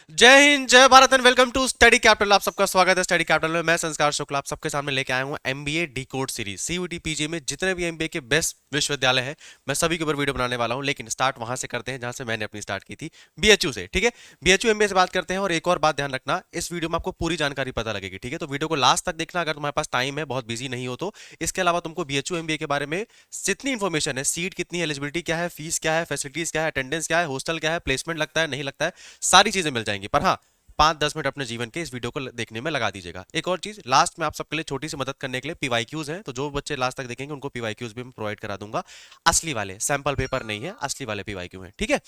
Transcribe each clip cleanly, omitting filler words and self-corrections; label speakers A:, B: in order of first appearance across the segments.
A: जय हिंद, जय Bharat and welcome to study capital. आप सबका स्वागत है स्टडी कैपिटल में। मैं संस्कार शुक्ला आप सबके सामने लेके आया हूं MBA decode series. CUET PG में जितने भी एमबीए के बेस्ट विश्वविद्यालय हैं, मैं सभी के ऊपर वीडियो बनाने वाला हूं। लेकिन स्टार्ट वहां से करते हैं जहां से मैंने अपनी स्टार्ट की थी, बीएचयू से। ठीक है, बीएचयू एमबीए से बात करते हैं। और एक और बात ध्यान रखना, इस वीडियो में आपको पूरी जानकारी पता लगेगी। ठीक है, तो वीडियो को लास्ट तक देखना अगर तुम्हारे पास टाइम है, बहुत बिजी नहीं हो तो। इसके अलावा तुमको बीएचयू एमबीए के बारे में जितनी इन्फॉर्मेशन है, सीट कितनी है, एलिजिबिलिटी क्या है, फीस क्या है, फैसिलिटीज क्या है, अटेंडेंस क्या है, हॉस्टल क्या है, प्लेसमेंट लगता है नहीं लगता है, सारी चीजें मिल जाएंगी। पर हाँ, 5-10 मिनट अपने जीवन के इस वीडियो को देखने में लगा दीजिएगा। एक और चीज, लास्ट में आप सबके लिए छोटी सी मदद करने के लिए पीवाईक्यूज हैं, तो जो बच्चे लास्ट तक देखेंगे उनको पीवाईक्यूज भी मैं प्रोवाइड करा दूंगा। असली वाले, सैंपल पेपर नहीं है, असली वाले पीवाईक्यू हैं। ठीक है,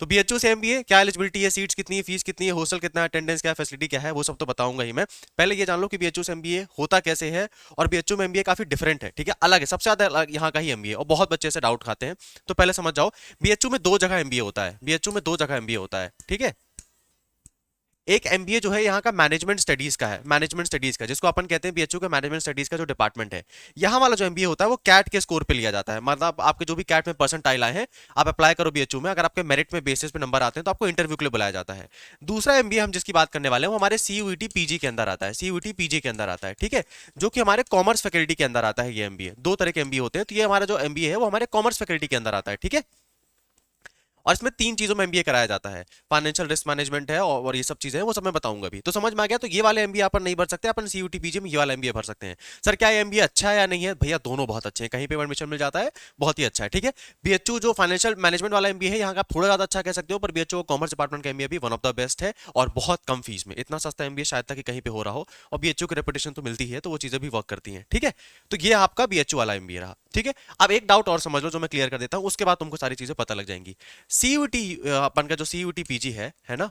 A: तो बीएचयू से एमबीए क्या एलिजिबिलिटी है, सीट्स कितनी है, फीस कितनी है, हॉस्टल कितना है, अटेंडेंस क्या है, फैसिलिटी क्या है, वो सब तो बताऊंगा ही मैं। पहले ये जान लो कि बीएचयू से एमबीए होता कैसे है। और बीएचयू में एमबीए काफी डिफरेंट है। ठीक है, अलग है, सबसे ज्यादा अलग यहाँ का ही एमबीए, और बहुत बच्चे से डाउट खाते हैं। तो पहले समझ जाओ, बीएचयू में दो जगह एमबीए होता है। बीएचयू में दो जगह एमबीए होता है। ठीक है, एक एमबीए जो है यहाँ का मैनेजमेंट स्टडीज का है, मैनेजमेंट स्टडीज का, जिसको अपन कहते हैं बीएचयू का मैनेजमेंट स्टडीज का जो डिपार्टमेंट है। यहाँ वाला जो एमबीए होता है वो कैट के स्कोर पे लिया जाता है। मतलब आपके जो भी कैट में परसेंटाइल आए हैं, आप अप्लाई करो बीएचयू में, अगर आपके मेरिट में बेसिस पे नंबर आते हैं तो आपको इंटरव्यू के लिए बुलाया जाता है। दूसरा एमबीए हम जिसकी बात करने वाले हैं वो हमारे सीयूईटी पीजी के अंदर आता है। सीयूईटी पीजी के अंदर आता है। ठीक है, जो कि हमारे कॉमर्स फैकल्टी के अंदर आता है। ये एमबीए दो तरह के एमबीए होते हैं, तो ये हमारा जो एमबीए है वो हमारे कॉमर्स फैकल्टी के अंदर आता है। ठीक है, और इसमें तीन चीजों में एमबीए कराया जाता है। फाइनेंशियल रिस्क मैनेजमेंट है और ये सब चीजें हैं, वो सब मैं बताऊंगा भी। तो समझ में आ गया। तो ये वाले एमबीए अपन नहीं भर सकते, अपन सीयूटी पीजी में ये वाला एमबीए भर सकते हैं। सर क्या एमबीए अच्छा है या नहीं है? भैया दोनों बहुत अच्छे हैं, कहीं पे एडमिशन मिल जाता है, बहुत ही अच्छा है। ठीक है, बीएचयू जो फाइनेंशियल मैनेजमेंट वाला एमबीए है, यहाँ का आप थोड़ा ज्यादा अच्छा कह सकते हो, पर बीएचयू कॉमर्स डिपार्टमेंट का एमबीए भी वन ऑफ द बेस्ट है, और बहुत कम फीस में। इतना सस्ता एमबीए शायद तक कि कहीं पे हो रहा हो, और बीएचयू की रेपुटेशन तो मिलती है, तो वो चीजें भी वर्क करती हैं। ठीक है, तो ये आपका बीएचयू वाला एमबीए रहा। ठीक है, अब एक डाउट और समझ लो जो मैं क्लियर कर देता हूं, उसके बाद तुमको सारी चीजें पता लग जाएंगी। सीयूटी, अपन का जो सीयूटी पीजी है ना,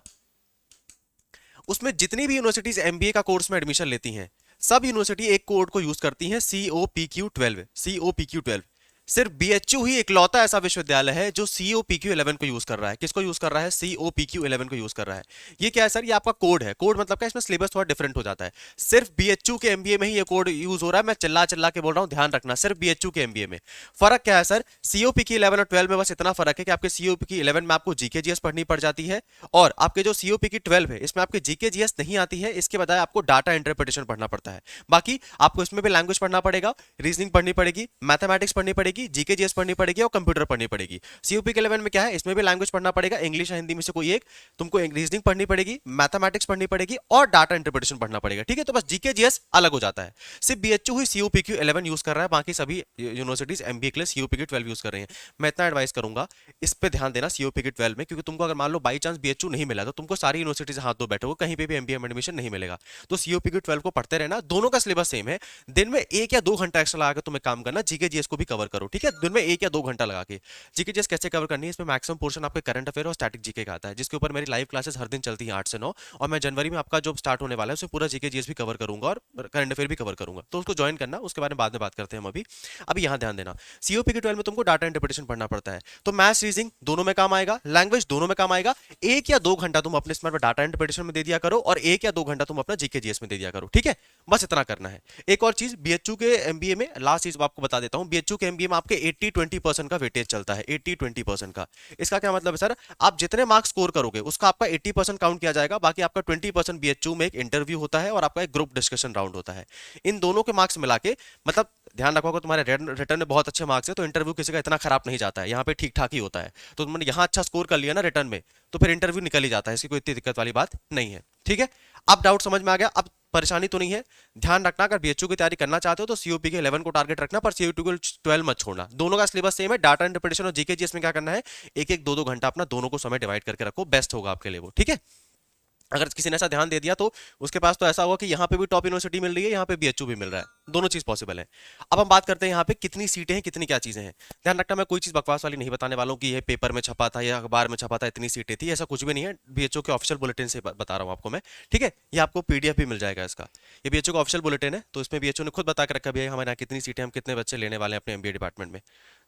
A: उसमें जितनी भी यूनिवर्सिटीज एमबीए का कोर्स में एडमिशन लेती हैं, सब यूनिवर्सिटी एक कोड को यूज करती हैं, COPQ12। COPQ12 सिर्फ बीएचयू ही इकलौता ऐसा विश्वविद्यालय है जो COPQ11 को यूज कर रहा है। किसको यूज कर रहा है? COPQ11 को यूज कर रहा है। ये क्या है सर? ये आपका कोड है। कोड मतलब क्या? इसमें सिलेबस थोड़ा डिफरेंट हो जाता है। सिर्फ बीएचयू के एमबीए में ही ये कोड यूज हो रहा है। मैं चिल्ला चिल्ला के बोल रहा हूं, ध्यान रखना, सिर्फ बीएचयू के एमबीए में। फर्क क्या है सर? COPQ11 और 12 में बस इतना फर्क है कि आपके COPQ11 में आपको जीके जीएस पढ़नी पड़ जाती है, और आपके जो COPQ12 है इसमें आपके जीके जीएस नहीं आती है। इसके बजाय आपको डाटा इंटरप्रिटेशन पढ़ना पड़ता है। बाकी आपको इसमें भी लैंग्वेज पढ़ना पड़ेगा, रीजनिंग पढ़नी पड़ेगी, मैथमेटिक्स पढ़नी पड़ेगी, जीके जीएस पढ़नी पड़ेगी, और कंप्यूटर पढ़नी पड़ेगी। COPQ11 में क्या है? इसमें भी लैंग्वेज पढ़ना पड़ेगा, इंग्लिश या हिंदी में से कोई एक। तुमको रीजनिंग पढ़नी पड़ेगी, मैथमेटिक्स पढ़नी पड़ेगी, और डाटा इंटरप्रिटेशन पढ़ना पड़ेगा। ठीक है, तो बस जीके जीएस अलग हो जाता है। सिर्फ बीएचयू ही COPQ11 यूज कर रहा है, बाकी सभी यूनिवर्सिटीज एमबीए के लिए COPQ12 यूज कर रही हैं। मैं इतना एडवाइस करूंगा, इस पे ध्यान देना COPQ12 में, क्योंकि तुमको अगर मान लो बाई चांस बीएचयू नहीं मिला तो तुमको सारी यूनिवर्सिटी से हाथ धो बैठे हो, कहीं पे भी एमबीए में एडमिशन नहीं मिलेगा। तो COPQ12 को पढ़ते रहना। दोनों का सिलेबस सेम है। दिन में 1 या 2 घंटा एक्स्ट्रा लगा के तुम्हें काम करना, जीके जीएस को भी कवर करो। ठीक है, दिन में 1 या 2 घंटा लगा के। जीके जीएस कैसे कवर करनी है? इसमें मैक्सिमम पोर्शन आपके करंट अफेयर और स्टैटिक जीके का आता है, जिसके ऊपर मेरी लाइव क्लासेस हर दिन चलती है 8 से 9। और मैं जनवरी में आपका जो स्टार्ट होने वाला है उसमें पूरा जीके जीएस भी कवर करूंगा और करंट अफेयर भी कवर करूंगा। तो उसको ज्वाइन करना, उसके बारे में बाद में बात करते हैं हम अभी। अभी यहाँ ध्यान देना, COPQ12 में तुमको डाटा इंटरप्रिटेशन पढ़ना पड़ता है, तो मैथ्स रीजनिंग दोनों में काम आएगा, लैंग्वेज दोनों में काम आएगा। 1 या 2 घंटा तुम अपने स्मार्ट में डाटा इंटरप्रिटेशन में दे दिया करो, और 1 या 2 घंटा तुम अपना जीके जीएस में दे दिया करो। ठीक है, बस इतना करना है। एक और चीज, बीएचयू के एमबीए में लास्ट चीज आपको बता देता हूं, बीएचयू के एमबीए में आपके 80-20% का वेटेज चलता है। 80-20% का, इसका क्या मतलब है सर? आप जितने मार्क्स स्कोर करोगे उसका आपका 80% काउंट किया जाएगा, बाकी आपका 20% बीएचयू में एक इंटरव्यू होता है और आपका एक ग्रुप डिस्कशन राउंड होता है। इन दोनों के मार्क्स मिला के, मतलब ध्यान रखोगे तुम्हारे रिटर्न में बहुत अच्छे मार्क्स है तो इंटरव्यू किसी का इतना खराब नहीं जाता है, यहाँ पे ठीक ठाक ही होता है। तो तुमने यहाँ अच्छा स्कोर कर लिया ना रिटर्न में, तो फिर इंटरव्यू निकल ही जाता है, इसकी कोई इतनी दिक्कत वाली बात नहीं है। ठीक है, अब डाउट समझ में आ गया, अब परेशानी तो नहीं है। ध्यान रखना, अगर बीएचयू की तैयारी करना चाहते हो तो COPQ11 को टारगेट रखना, पर COPQ12 मत छोड़ना। दोनों का सिलेबस सेम है। डाटा इंटरप्रिटेशन और जीके जीएस में क्या करना है? 1-1, 2-2 घंटा अपना दोनों को समय डिवाइड करके रखो, बेस्ट होगा आपके लिए वो। ठीक है, अगर किसी ने ऐसा ध्यान दे दिया तो उसके पास तो ऐसा होगा कि यहाँ पे भी टॉप यूनिवर्सिटी मिल रही है, यहाँ पे बीएचयू भी मिल रहा है, दोनों चीज पॉसिबल है। अब हम बात करते हैं यहाँ पे कितनी सीटें हैं, कितनी क्या चीजें हैं। ध्यान रखना, मैं कोई चीज बकवास वाली नहीं बताने वाला हूँ कि ये पेपर में छपा था या अखबार में छपा था इतनी सीटें थी, ऐसा कुछ भी नहीं है। बीएचयू के ऑफिशियल बुलेटिन से बता रहा हूँ आपको मैं। ठीक है, ये आपको पीडीएफ भी मिल जाएगा इसका। ये बीएचयू का ऑफिशियल बुलेटिन है, तो इसमें बीएचयू ने खुद बता के रखा भी है हमारे यहाँ कितनी सीटें, हम कितने बच्चे लेने वाले हैं अपने एमबीए डिपार्टमेंट में।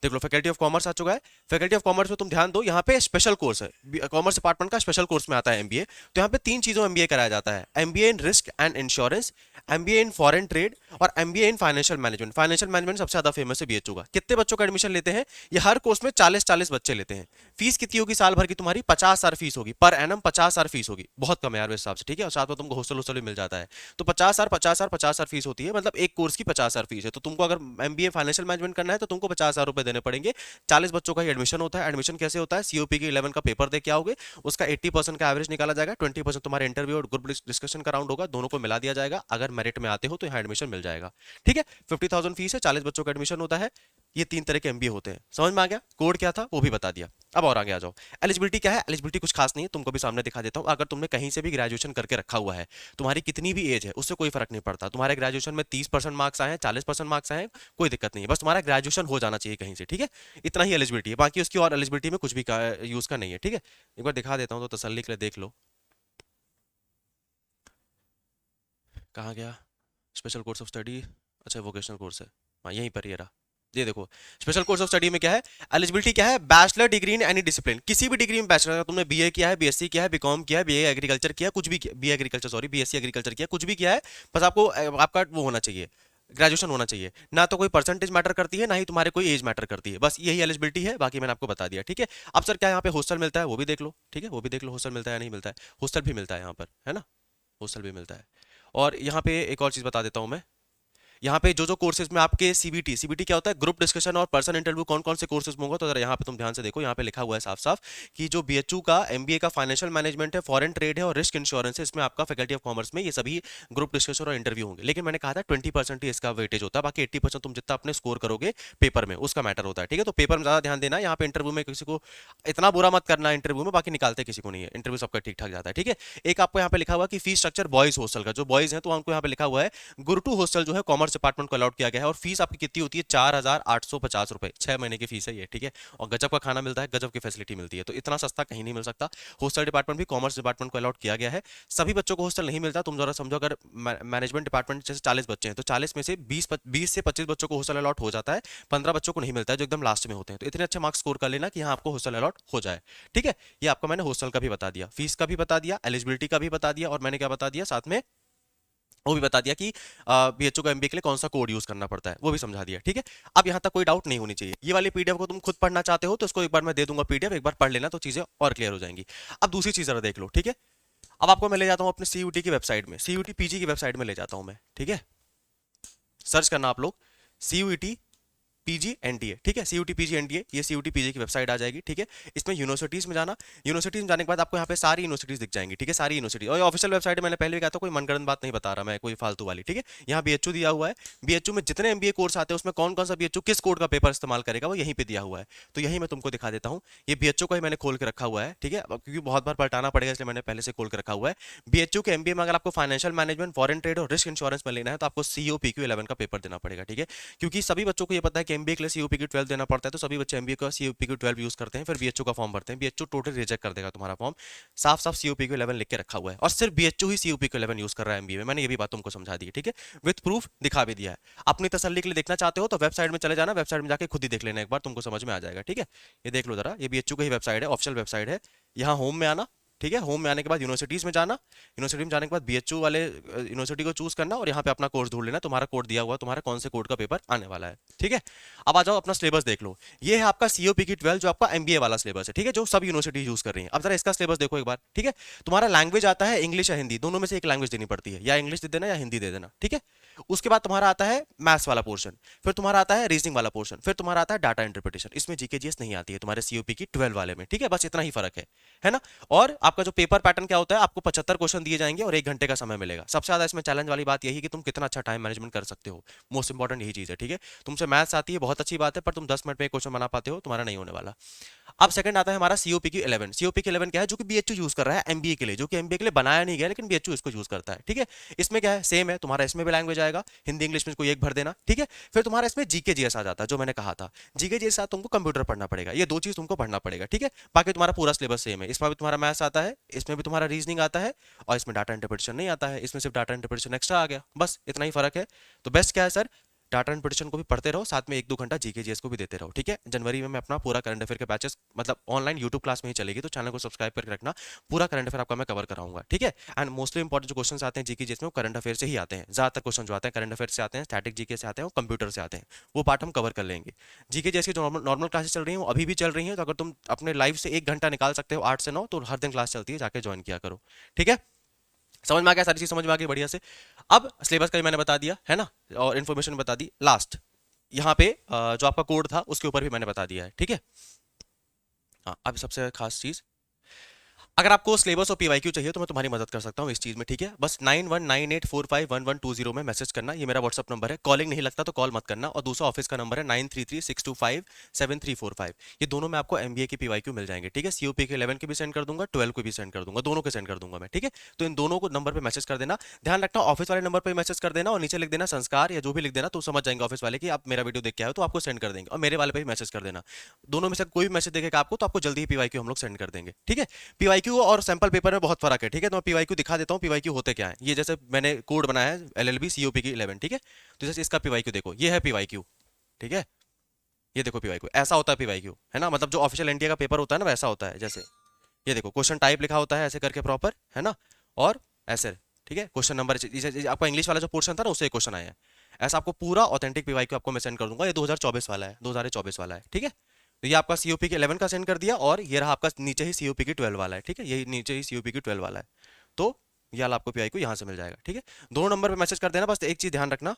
A: देख लो फैकल्टी ऑफ कॉमर्स आ चुका है। फैकल्टी ऑफ कॉमर्स में तुम ध्यान दो, यहाँ पे स्पेशल कोर्स है, कॉमर्स डिपार्टमेंट का स्पेशल कोर्स में आता है एमबीए। तो यहाँ पे 3 चीजों में एमबीए कराया जाता है, MBA in risk and insurance, MBA in foreign trade और MBA in financial management. Financial management सबसे ज्यादा फेमस है बीएचयू का। कितने बच्चों का एडमिशन लेते हैं? ये हर कोर्स में 40-40 बच्चे लेते हैं। फीस कितनी होगी साल भर की तुम्हारी? 50,000 फीस होगी पर एनम, 50,000 फीस होगी, बहुत कम है यार हिसाब से, ठीक है। और साथ में तुमको हॉस्टल हॉस्टल भी मिल जाता है। तो 50,000 50,000 50,000 फीस होती है, मतलब एक कोर्स की 50,000 फीस है। तो तुमको अगर एमबीए फाइनेंशियल मैनेजमेंट करना है तो तुमको 50,000 रुपए देने पड़ेंगे। 40 बच्चों का ही एडमिशन होता है। एडमिशन कैसे होता है? सीओपी के 11 का पेपर दे के आओगे, उसका 80% का एवरेज निकाला जाएगा, 20% तुम्हारे इंटरव्यू और ग्रुप डिस्कशन का राउंड होगा, दोनों को मिला दिया जाएगा। अगर मेरिट में आते हो तो यहाँ एडमिशन मिल जाएगा, ठीक है। 50,000 फीस है, 40 बच्चों का एडमिशन होता है। ये 3 तरह के एमबीए होते हैं। समझ में आ गया? कोड क्या था वो भी बता दिया। अब और आगे आ जाओ। एलिजिबिलिटी क्या है? एलिजिबिलिटी कुछ खास नहीं है, तुमको भी सामने दिखा देता हूं। अगर तुमने कहीं से भी ग्रेजुएशन करके रखा हुआ है, तुम्हारी कितनी भी एज है उससे कोई फर्क नहीं पड़ता। तुम्हारे ग्रेजुएशन में 30% मार्क्स आए हैं, 40% मार्क्स आए हैं, कोई दिक्कत नहीं है, बस तुम्हारा ग्रेजुएशन हो जाना चाहिए कहीं से, ठीक है। इतना ही एलिजिबिलिटी है, बाकी उसकी और एलिजिबिलिटी में कुछ भी यूज का नहीं है, ठीक है। एक बार दिखा देता हूँ तो तसल्ली के लिए देख लो। कहाँ गया? स्पेशल कोर्स ऑफ स्टडी, अच्छा वोकेशनल कोर्स है, हाँ यहीं पर ये रहा। ये देखो स्पेशल कोर्स ऑफ स्टडी में क्या है, एलिजिबिलिटी क्या है? Bachelor degree in any discipline, किसी भी डिग्री में बैचलर, अगर तुमने बीए किया है, बीएससी किया है, बीकॉम किया है, बीए एग्रीकल्चर किया, कुछ भी किया, BA agriculture sorry, BSc agriculture किया, कुछ भी किया है, बस आपको आपका वो होना चाहिए, ग्रेजुएशन होना चाहिए। ना तो कोई परसेंटेज मैटर करती है, ना ही तुम्हारे कोई एज मैटर करती है, बस यही एलिजिबिलिटी है। बाकी मैंने आपको बता दिया, ठीक है। अब सर क्या यहाँ पे हॉस्टल मिलता है वो भी देख लो, ठीक है, वो भी देख लो हॉस्टल मिलता है या नहीं मिलता है। हॉस्टल भी मिलता है यहाँ पर, है ना, हॉस्टल भी मिलता है। और यहाँ पे एक और चीज बता देता हूँ मैं, यहाँ पे जो जो कोर्सेज में आपके सीबीटी, सीबीटी क्या होता है? ग्रुप डिस्कशन और पर्सन इंटरव्यू, कौन कौन से कोर्सेज में होगा, तो जरा यहाँ पे तुम ध्यान से देखो, यहाँ पे लिखा हुआ है साफ साफ कि जो बीएचयू का एमबीए का फाइनेंशियल मैनेजमेंट है, फॉरेन ट्रेड है और रिस्क इंश्योरेंस है, इसमें आपका फैकल्टी ऑफ कॉमर्स में ये सभी ग्रुप डिस्कशन और इंटरव्यू होंगे। लेकिन मैंने कहा था 20% ही इसका वेटेज होता है, बाकी 80% तुम जितना अपने स्कोर करोगे पेपर में उसका मैटर होता है, ठीक है। तो पेपर में ज्यादा ध्यान देना, यहाँ पे इंटरव्यू में किसी को इतना बुरा मत करना इंटरव्यू में, बाकी निकालते किसी को नहीं है, इंटरव्यू सबका ठीक ठाक जाता है, ठीक है। एक आपको यहाँ पे लिखा हुआ कि फीस स्ट्रक्चर बॉयज हॉस्टल का, जो बॉयज है तो उनको यहाँ पे लिखा हुआ है गुरुटू हॉस्टल जो है कॉमर्स डिपार्टमेंट को अलॉट किया गया है। और फीस आपकी कितनी होती है? 4,850 रुपए, 6 महीने की फीस है ये, ठीक है। और गजब का खाना मिलता है, गजब की फैसिलिटी मिलती है, तो इतना सस्ता कहीं नहीं मिल सकता। हॉस्टल डिपार्टमेंट भी कॉमर्स डिपार्टमेंट को अलॉट किया गया है। सभी बच्चों को हॉस्टल नहीं मिलता, तुम जरा समझो, अगर मैनेजमेंट डिपार्टमेंट जैसे 40 बच्चे हैं तो 40 में से 20 से 25 बच्चों को हॉस्टल अलॉट हो जाता है, 15 बच्चों को नहीं मिलता है जो एकदम लास्ट में होते हैं। तो इतने अच्छे मार्क्स स्कोर कर लेना कि यहाँ आपको हॉस्टल अलॉट हो जाए, ठीक है। ये आपको मैंने हॉस्टल का भी बता दिया, फीस का भी बता दिया, एलिजिबिलिटी का भी बता दिया, और मैंने क्या बता दिया साथ में, वो भी बता दिया कि बीएचओ का एमबीए के लिए कौन सा कोड यूज करना पड़ता है, वो भी समझा दिया, ठीक है। अब यहाँ तक कोई डाउट नहीं होनी चाहिए। ये वाली पीडीएफ को तुम खुद पढ़ना चाहते हो तो इसको एक बार मैं दे दूंगा पीडीएफ, एक बार पढ़ लेना तो चीजें और क्लियर हो जाएंगी। अब दूसरी चीज जरा देख लो, ठीक है। अब आपको मैं ले जाता हूँ अपने सीयूटी की वेबसाइट में, सीयूटी पीजी की वेबसाइट में ले जाता हूँ मैं, ठीक है। सर्च करना आप लोग सीयूटी पीजी एनडीए, ठीक है, सीयूटी पीजी एनडीए, ये सीयूटी पीजी की वेबसाइट आ जाएगी, ठीक है। इसमें यूनिवर्सिटीज में जाना, यूनिवर्सिटीज में जाने के बाद आपको यहाँ पे सारी यूनिवर्सिटीज दिख जाएंगी, ठीक है, सारी यूनिवर्सिटी। और ऑफिशियल वेबसाइट मैंने पहले भी कहा था, कोई मनगढ़ंत बात नहीं बता रहा मैं, कोई फालतू वाली, ठीक है। यहाँ बीएचयू दिया हुआ है, बीएचयू में जितने एमबीए कोर्स आते हैं उसमें कौन कौन सा बीएचयू किस कोड का पेपर इस्तेमाल करेगा वो यहीं पे दिया हुआ है। तो यही मैं तुमको दिखा देता हूँ, ये बीएचयू का ही मैंने खोल के रखा हुआ है, ठीक है, क्योंकि बहुत बार पलटाना पड़ेगा इसलिए मैंने पहले से खोल के रखा हुआ है। बीएचयू के एमबीए में अगर आपको फाइनेंशियल मैनेजमेंट, फॉरेन ट्रेड और रिस्क इंश्योरेंस में लेना है तो आपको सीओपीक्यू 11 का पेपर देना पड़ेगा, ठीक है। क्योंकि सभी बच्चों को ये पता है कि एमबीए के लिए सीओपीक्यू 12 देना पड़ता है, तो सभी बच्चे एमबीए का सीओपीक्यू 12 यूज करते हैं, फिर बीएचयू का फॉर्म भरते हैं, बीएचयू टोटल रिजेक्ट कर देगा तुम्हारा फॉर्म। साफ साफ सीओपीक्यू 11 लिख के रखा हुआ है, और सिर्फ बीएचयू ही सीओपीक्यू 11 यूज कर रहा है एमबीए में, मैंने ये भी बात तुमको समझा दी है, ठीक है, विद प्रूफ दिखा भी दिया है। अपनी तसल्ली के लिए देखना चाहते हो तो वेबसाइट में चले जाना, वेबसाइट में जाके खुद ही देख लेना एक बार, तुमको समझ में आ जाएगा, ठीक है। ये देख लो जरा, ये बीएचयू की ही वेबसाइट है, ऑफिशियल वेबसाइट है। यहाँ होम में आना, ठीक है, होम में आने के बाद यूनिवर्सिटीज में जाना, यूनिवर्सिटी में जाने के बाद बीएचयू वाले यूनिवर्सिटी को चूज करना और यहाँ पे अपना कोर्स ढूंढ लेना, तुम्हारा कोड दिया हुआ, तुम्हारा कौन से कोड का पेपर आने वाला है, ठीक है। अब आ जाओ अपना सिलेबस देख लो, ये है आपका सीओपीक्यू 12 जो आपका एमबीए वाला सिलेबस है, ठीक है, जो सब यूनिवर्सिटी यूज कर रही है। अब जरा इसका सिलेबस देखो एक बार, ठीक है। तुम्हारा लैंग्वेज आता है इंग्लिश या हिंदी, दोनों में से एक लैंग्वेज देनी पड़ती है, या इंग्लिश दे देना या हिंदी दे देना, ठीक है। उसके बाद तुम्हारा आता है मैथ्स वाला पोर्शन, फिर तुम्हारा आता है रीजनिंग वाला पोर्शन, फिर तुम्हारा आता है डाटा इंटरप्रिटेशन। इसमें जीके जीएस नहीं आती है तुम्हारे सीओपीक्यू 12 वाले में, ठीक है, बस इतना ही फर्क है ना। और आपका जो पेपर पैटर्न क्या होता है, आपको 75 क्वेश्चन दिए जाएंगे और 1 घंटे का समय मिलेगा। सबसे ज्यादा इसमें चैलेंज वाली बात यही है कि तुम कितना अच्छा टाइम मैनेजमेंट कर सकते हो, मोस्ट इंपॉर्टेंट यही चीज है, ठीक है। तुमसे मैथ्स आती है बहुत अच्छी बात है, पर तुम 10 मिनट में क्वेश्चन बना पाते हो, तुम्हारा नहीं होने वाला। अब सेकंड आता है हमारा सीओपीक्यू 11। सीओपीक्यू 11 क्या है? जो कि बीएचयू यूज कर रहा है एमबीए के लिए, जो कि एमबीए के लिए बनाया नहीं गया लेकिन बीएचयू इसको यूज करता है, ठीक है। इसमें क्या है? सेम है, तुम्हारा इसमें भी लैंग्वेज आएगा, हिंदी इंग्लिश में कोई एक भर देना, ठीक है। फिर तुम्हारा इसमें जीके जीएस आ जाता है, जो मैंने कहा था, जीके जीएस साथ तुमको कंप्यूटर पढ़ना पड़ेगा, ये 2 चीज तुमको पढ़ना पड़ेगा, ठीक है। बाकी तुम्हारा पूरा सिलेबस सेम है, इसमें भी तुम्हारा मैथ्स आता है, इसमें भी तुम्हारा रीजनिंग आता है, और इसमें डाटा इंटरप्रिटेशन नहीं आता है, इसमें सिर्फ डाटा इंटरप्रिटेशन एक्स्ट्रा आ गया, बस इतना ही फर्क है। तो बेस्ट क्या है सर? डाटा एंड प्रोटेक्शन को भी पढ़ते रहो, साथ में 1-2 घंटा जीके जीएस को भी देते रहो, ठीक है। जनवरी में मैं अपना पूरा करंट अफेयर के बैचेस मतलब ऑनलाइन यूट्यूब क्लास में ही चलेगी, तो चैनल को सब्सक्राइब करके रखना, पूरा करंट अफेयर आपका मैं कवर कराऊंगा, ठीक है। एंड मोस्टली इंपॉर्टेंट जो क्वेश्चन आते हैं जीके जीएस में वो करंट अफेयर से ही आते हैं, ज्यादातर क्वेश्चन जो आते हैं करंट अफेयर से आते हैं, स्टैटिक जीके से आते हैं, कंप्यूटर से आते हैं, वो पार्ट हम कवर कर लेंगे। जीके जीएस की जो नॉर्मल क्लासेस चल रही हैं वो अभी भी चल रही हैं, तो अगर तुम अपने लाइफ से 1 घंटा निकाल सकते हो 8 से 9 तो हर दिन क्लास चलती है, जाके ज्वाइन किया करो, ठीक है। समझ में आ गया, सारी चीज समझ में आ गई बढ़िया से। अब सिलेबस का भी मैंने बता दिया है ना, और इन्फॉर्मेशन बता दी। लास्ट यहाँ पे जो आपका कोड था उसके ऊपर भी मैंने बता दिया है, ठीक है। हाँ, अब सबसे खास चीज, अगर आपको सिलेबस और पीवाईक्यू चाहिए तो मैं तुम्हारी मदद कर सकता हूँ इस चीज में, ठीक है। बस 9198451120 में मैसेज करना, ये मेरा व्हाट्सअप नंबर है। कॉलिंग नहीं लगता तो कॉल मत करना। और दूसरा ऑफिस का नंबर है 9336257345। ये दोनों में आपको एमबीए की पीवाईक्यू मिल जाएंगे, ठीक है। सीओपी के 11 के भी सेंड कर दूंगा, 12 को भी सेंड कर दूंगा, दोनों के सेंड कर दूंगा मैं, ठीक है। तो इन दोनों को नंबर पर मैसेज कर देना। ध्यान रखना ऑफिस वाले नंबर पर मैसेज कर देना और नीचे लिख देना संस्कार या जो भी लिख देना, तो समझ जाएंगे ऑफिस वाले कि आप मेरा वीडियो देख के आए तो आपको सेंड कर देंगे। और मेरे वाले पे भी मैसेज कर देना, दोनों में से कोई भी मैसेज देखेगा आपको तो आपको जल्दी ही पीवाईक्यू हम लोग सेंड कर देंगे, ठीक है। पीवाईक्यू और सैंपल पेपर में बहुत फर्क है, ठीक है। तो मैं पीवाईक्यू दिखा देता हूँ, पीवाईक्यू होते क्या है। ये जैसे मैंने कोड बनाया है एलएलबी सीओपी की 11, ठीक है। तो जैसे इसका पीवाईक्यू देखो, ये है पीवाईक्यू, ठीक है। ये देखो पीवाईक्यू ऐसा होता है, पीवाईक्यू है ना, मतलब जो ऑफिशियल एनटीए का पेपर होता है ना वैसा होता है। जैसे ये देखो क्वेश्चन टाइप लिखा होता है ऐसे करके प्रॉपर, है ना, और ऐसे, ठीक है। क्वेश्चन नंबर आपका इंग्लिश वाला जो पोर्शन था ना उससे क्वेश्चन आया है, ऐसा आपको पूरा ऑथेंटिक पीवाईक्यू आपको मैं सेंड कर दूंगा। ये 2024 वाला है, 2024 वाला है, ठीक है। तो ये आपका सीओपी के 11 का सेंड कर दिया, और ये रहा आपका नीचे ही सीओपी की 12 वाला है, ठीक है। यही नीचे ही सीओपी की 12 वाला है। तो ये वाला आपको पीआई को यहाँ से मिल जाएगा, ठीक है। दोनों नंबर पे मैसेज कर देना। बस एक चीज ध्यान रखना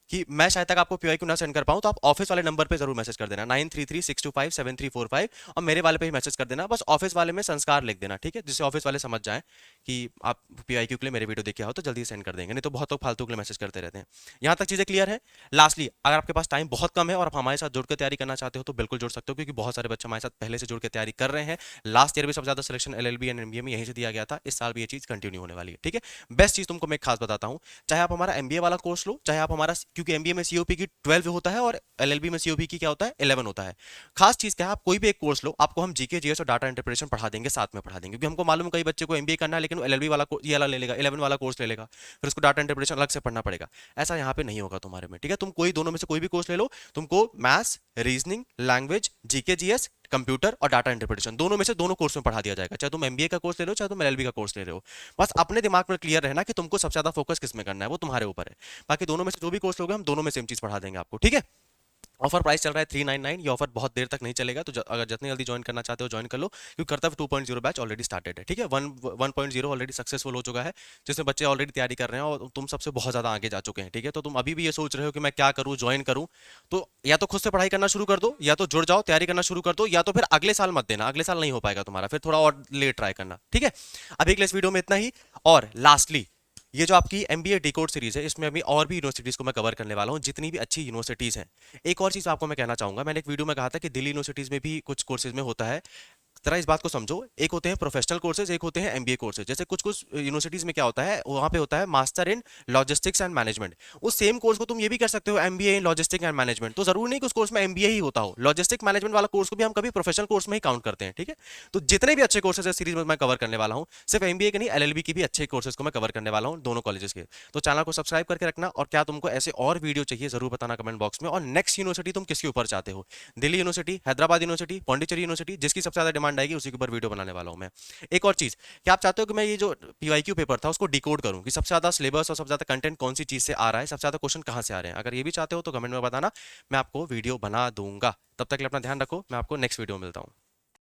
A: कि मैं शायद तक आपको पीआई क्यू ना सेंड कर पाऊं, तो आप ऑफिस वाले नंबर पे जरूर मैसेज कर देना 9336257345, और मेरे वाले पे ही मैसेज कर देना। बस ऑफिस वाले में संस्कार लिख देना, ठीक है, जिससे ऑफिस वाले समझ जाएं कि आप पीआई क्यू के लिए मेरे वीडियो देख के आओ, तो जल्दी सेंड कर देंगे। नहीं तो बहुत लोग फालतू के लिए मैसेज करते रहते हैं। यहाँ तक चीजें क्लियर है। लास्टली, अगर आपके पास टाइम बहुत कम है और आप हमारे साथ जुड़ के तैयारी करना चाहते हो तो बिल्कुल जुड़ सकते हो, क्योंकि बहुत सारे बच्चे हमारे साथ पहले से जुड़ के तैयारी कर रहे हैं। लास्ट ईयर भी सबसे ज्यादा सिलेक्शन एलएलबी एंड एमबीए में यहीं से दिया गया था, इस साल भी ये चीज कंटिन्यू होने वाली है, ठीक है। बेस्ट चीज तुमको मैं खास बताता हूँ, चाहे आप हमारा एमबीए वाला कोर्स लो, चाहे आप हमारा, क्योंकि एमबीए में सीओपी की 12 होता है और एलएलबी में सीओपी की क्या होता है 11 होता है। खास चीज क्या है, आप कोई भी एक कोर्स लो, आपको हम जीके जीएस और डाटा इंटरप्रिटेशन पढ़ा देंगे, साथ में पढ़ा देंगे, क्योंकि हमको मालूम है कई बच्चे को एमबीए करना है लेकिन वो एलएलबी वाला ये वाला ले लेगा, 11 वाला कोर्स ले लेगा, फिर उसको डाटा इंटरप्रिटेशन अलग से पढ़ना पड़ेगा। ऐसा यहाँ पे नहीं होगा तुम्हारे में, ठीक है। तुम कोई दोनों में से कोई भी कोर्स ले लो, तुमको maths, reasoning, language, GK GS, computer और डाटा इंटरप्रिटेशन दोनों में से दोनों कोर्स में पढ़ा दिया जाएगा, चाहे तुम एमबीए का कोर्स ले लो चाहे तुम एलएलबी का कोर्स ले रहे हो। बस अपने दिमाग में क्लियर रहना कि तुमको सबसे ज्यादा फोकस किस में करना है, वो तुम्हारे ऊपर है। बाकी दोनों में से जो भी कोर्स लोगे हम दोनों में सेम चीज पढ़ा देंगे आपको, ठीक है। ऑफर प्राइस चल रहा है 399। ये ऑफर बहुत देर तक नहीं चलेगा, तो अगर जितनी जल्दी ज्वाइन करना चाहते हो ज्वाइन कर लो, क्योंकि कर्तव्य 2.0 बैच ऑलरेडी स्टार्टेड है, ठीक है। 1.0 ऑलरेडी सक्सेसफुल हो चुका है, जिसमें बच्चे ऑलरेडी तैयारी कर रहे हैं और तुम सबसे बहुत ज्यादा आगे जा चुके हैं, ठीक है। तो तुम अभी भी ये सोच रहे हो कि मैं क्या करूं, ज्वाइन करूं, तो या तो खुद से पढ़ाई करना शुरू कर दो, या तो जुड़ जाओ तैयारी करना शुरू कर दो, या तो फिर अगले साल मत देना, अगले साल नहीं हो पाएगा तुम्हारा, फिर थोड़ा और लेट ट्राई करना, ठीक है। अभी के लिए इस वीडियो में इतना ही। और लास्टली, ये जो आपकी एमबीए डिकोड सीरीज है, इसमें अभी और भी यूनिवर्सिटीज को मैं कवर करने वाला हूँ, जितनी भी अच्छी यूनिवर्सिटीज हैं। एक और चीज आपको मैं कहना चाहूंगा, मैंने एक वीडियो में कहा था कि दिल्ली यूनिवर्सिटीज में भी कुछ कोर्सेज में होता है। जरा इस बात को समझो, एक होते हैं प्रोफेशनल कोर्सेज, एक होते हैं एमबीए कोर्सेज। जैसे कुछ कुछ यूनिवर्सिटीज में क्या होता है, वहां पे होता है master in logistics and management. उस सेम कोर्स को तुम ये भी कर सकते हो MBA in logistics and management, तो जरूरी नहीं कि उस कोर्स में एमबीए ही होता हो। लॉजिस्टिक मैनेजमेंट वाला कोर्स को भी हम कभी प्रोफेशनल कोर्स में ही काउंट करते हैं, ठीक है। तो जितने भी अच्छे कोर्सेज है सीरीज में मैं कवर करने वाला हूँ, सिर्फ एमबीए के नहीं एलएलबी की भी अच्छे कोर्सेज को मैं कवर करने वाला हूँ, दोनों कॉलेजेस के। तो चैनल को सब्सक्राइब करके रखना, और क्या तुमको ऐसे और वीडियो चाहिए जरूर बताना कमेंट बॉक्स में। और नेक्स्ट यूनिवर्सिटी तुम किसके ऊपर चाहते हो, Delhi university, Hyderabad university, Pondicherry university, जिसकी सबसे ज्यादा डिमांड आएगी उसी के ऊपर वीडियो बनाने वाला हूं मैं। एक और चीज, क्या आप चाहते हो कि मैं ये जो पीवाईक्यू पेपर था उसको डिकोड करूं, कि सबसे ज्यादा सिलेबस और सबसे ज्यादा कंटेंट कौन सी चीज से आ रहा है, सबसे ज्यादा क्वेश्चन कहां से आ रहे हैं? अगर ये भी चाहते हो तो कमेंट में बताना, मैं आपको वीडियो बना दूंगा। तब तक के लिए अपना ध्यान रखो, मैं आपको नेक्स्ट वीडियो में मिलता हूं।